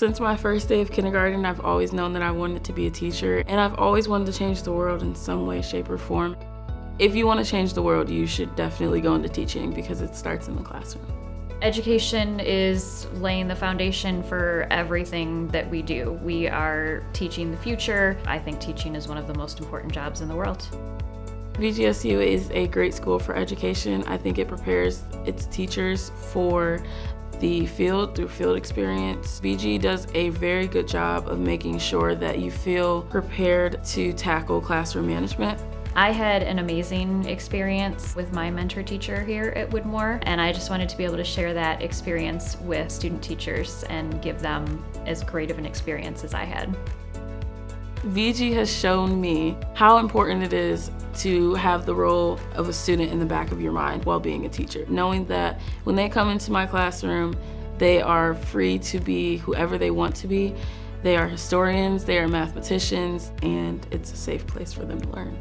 Since my first day of kindergarten, I've always known that I wanted to be a teacher, and I've always wanted to change the world in some way, shape, or form. If you want to change the world, you should definitely go into teaching because it starts in the classroom. Education is laying the foundation for everything that we do. We are teaching the future. I think teaching is one of the most important jobs in the world. BGSU is a great school for education. I think it prepares its teachers for the field through field experience. BG does a very good job of making sure that you feel prepared to tackle classroom management. I had an amazing experience with my mentor teacher here at Woodmore, and I just wanted to be able to share that experience with student teachers and give them as great of an experience as I had. BG has shown me how important it is to have the role of a student in the back of your mind while being a teacher. Knowing that when they come into my classroom, they are free to be whoever they want to be. They are historians, they are mathematicians, and it's a safe place for them to learn.